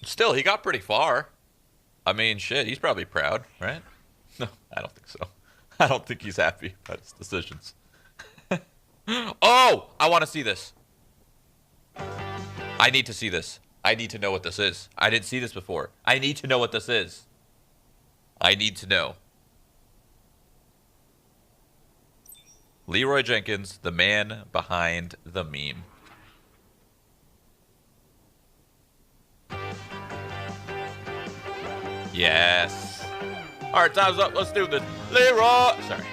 Still, he got pretty far. I mean, shit, he's probably proud, right? No, I don't think so. I don't think he's happy about his decisions. Oh! I want to see this. I need to see this. I need to know what this is. I didn't see this before. I need to know what this is. I need to know. Leeroy Jenkins, the man behind the meme. Yes. Alright, time's up. Let's do this. Leeroy! Sorry.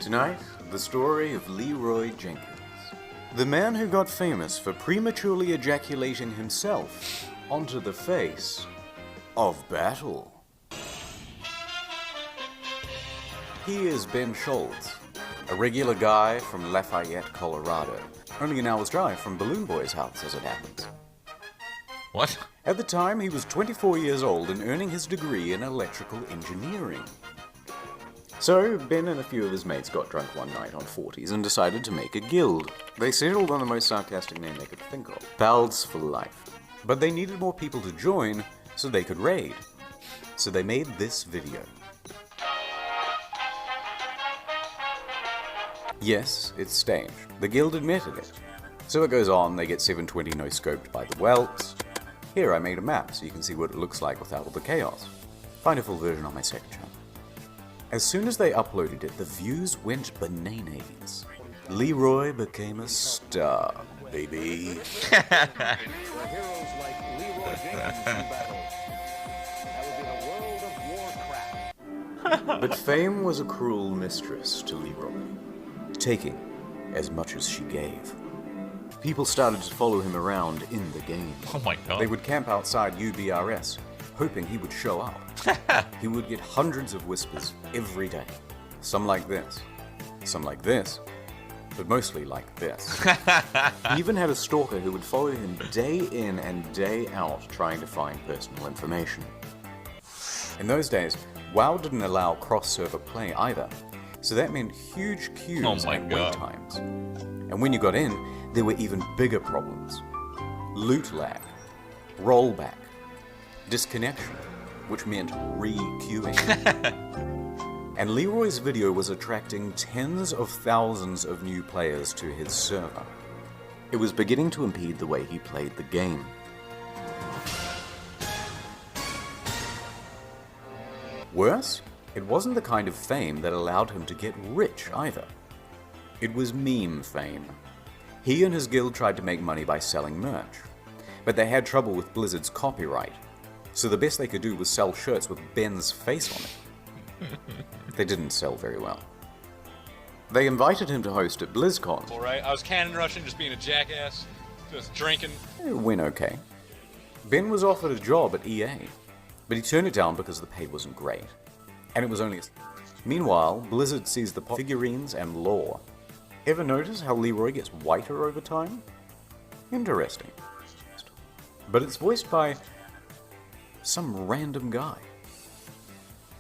Tonight, the story of Leeroy Jenkins. The man who got famous for prematurely ejaculating himself onto the face of battle. He is Ben Schultz, a regular guy from Lafayette, Colorado. Only an hour's drive from Balloon Boy's house, as it happens. What? At the time, he was 24 years old and earning his degree in electrical engineering. So, Ben and a few of his mates got drunk one night on 40s and decided to make a guild. They settled on the most sarcastic name they could think of, Pals for Life. But they needed more people to join so they could raid. So they made this video. Yes, it's staged. The guild admitted it. So it goes on, they get 720 no-scoped by the Welts. Here I made a map so you can see what it looks like without all the chaos. Find a full version on my second channel. As soon as they uploaded it, the views went bananas. Leeroy became a star, baby. For heroes like Leeroy Jenkins in battle, that would be the world of Warcraft. But fame was a cruel mistress to Leeroy, taking as much as she gave. People started to follow him around in the game. Oh my god. They would camp outside UBRS, hoping he would show up. He would get hundreds of whispers every day. Some like this, some like this, but mostly like this. He even had a stalker who would follow him day in and day out trying to find personal information. In those days, WoW didn't allow cross-server play either, so that meant huge queues and wait times. And when you got in, there were even bigger problems. Loot lag, rollback, disconnection, which meant re-queuing. And Leeroy's video was attracting tens of thousands of new players to his server. It was beginning to impede the way he played the game. Worse, it wasn't the kind of fame that allowed him to get rich either. It was meme fame. He and his guild tried to make money by selling merch, but they had trouble with Blizzard's copyright, so the best they could do was sell shirts with Ben's face on it. They didn't sell very well. They invited him to host at BlizzCon. Alright, I was cannon rushing, just being a jackass, just drinking. It went okay. Ben was offered a job at EA, but he turned it down because the pay wasn't great. And it was only Meanwhile, Blizzard sees the figurines and lore. Ever notice how Leeroy gets whiter over time? Interesting. But it's voiced by some random guy.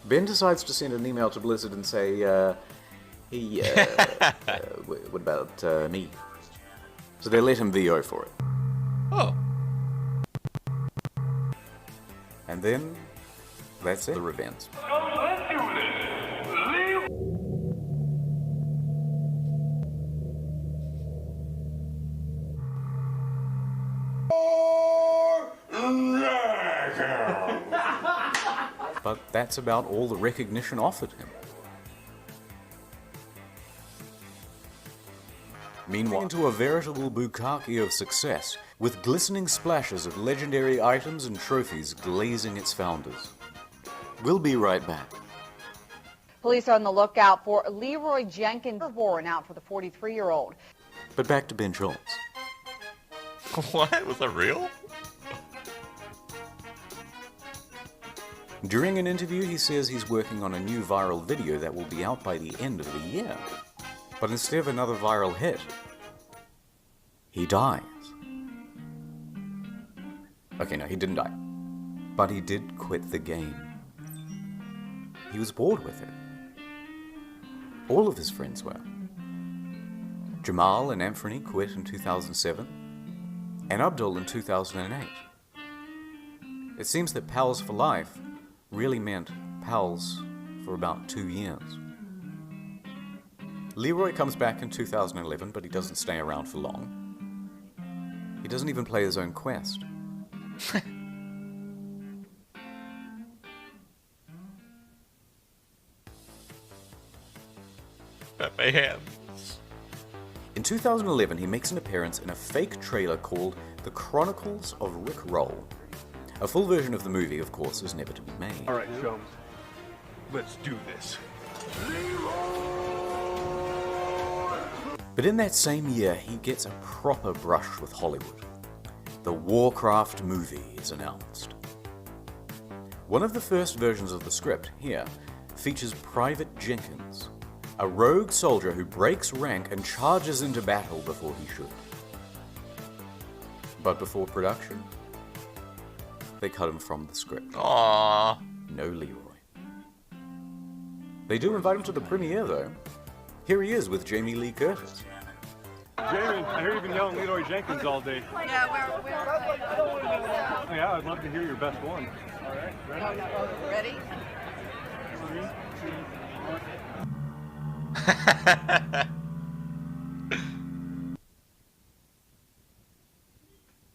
Ben decides to send an email to Blizzard and say, hey, what about me? So they let him VO for it. Oh. And then, that's it. The events. But that's about all the recognition offered him. Meanwhile, into a veritable bukkake of success, with glistening splashes of legendary items and trophies glazing its founders. We'll be right back. Police are on the lookout for Leeroy Jenkins, warrant out for the 43-year-old. But back to Ben Schultz. What? Was that real? During an interview, he says he's working on a new viral video that will be out by the end of the year. But instead of another viral hit, he dies. Okay, no, he didn't die. But he did quit the game. He was bored with it. All of his friends were. Jamal and Anthony quit in 2007, and Abdul in 2008. It seems that pals for life really meant pals for about 2 years. Leeroy comes back in 2011, but he doesn't stay around for long. He doesn't even play his own quest. At my hands. In 2011, he makes an appearance in a fake trailer called The Chronicles of Rick Roll. A full version of the movie, of course, is never to be made. All right, Shums. Let's do this. But in that same year, he gets a proper brush with Hollywood. The Warcraft movie is announced. One of the first versions of the script, here, features Private Jenkins, a rogue soldier who breaks rank and charges into battle before he should. But before production, they cut him from the script. Aww. No Leeroy. They do invite him to the premiere, though. Here he is with Jamie Lee Curtis. Jamie, I hear you've been yelling Leeroy Jenkins all day. Yeah, we're Oh, yeah, I'd love to hear your best one. All right, ready? ready?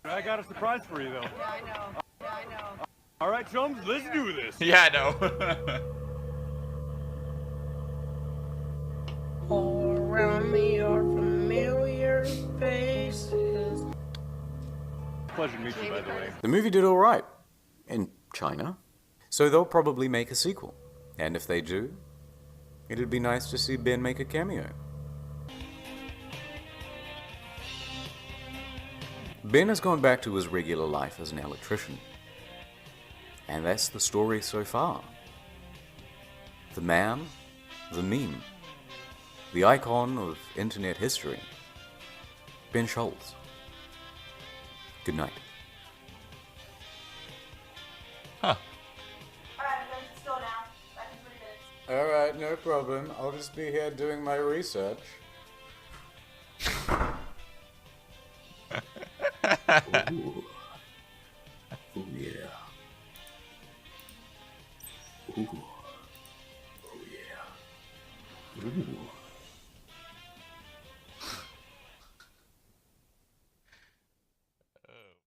I got a surprise for you, though. Yeah, I know. Yeah, I know. All right, Chums, let's do this. Yeah, I know. All around me are familiar faces. Pleasure to meet you, by the way. The movie did alright. In China. So they'll probably make a sequel. And if they do, it'd be nice to see Ben make a cameo. Ben has gone back to his regular life as an electrician. And that's the story so far. The man, the meme, the icon of internet history, Ben Schultz. Good night. Huh. Alright, I'm going to slow down. Back in 3 minutes. Alright, no problem. I'll just be here doing my research. Ooh. Oh yeah. Ooh. Oh yeah. Ooh.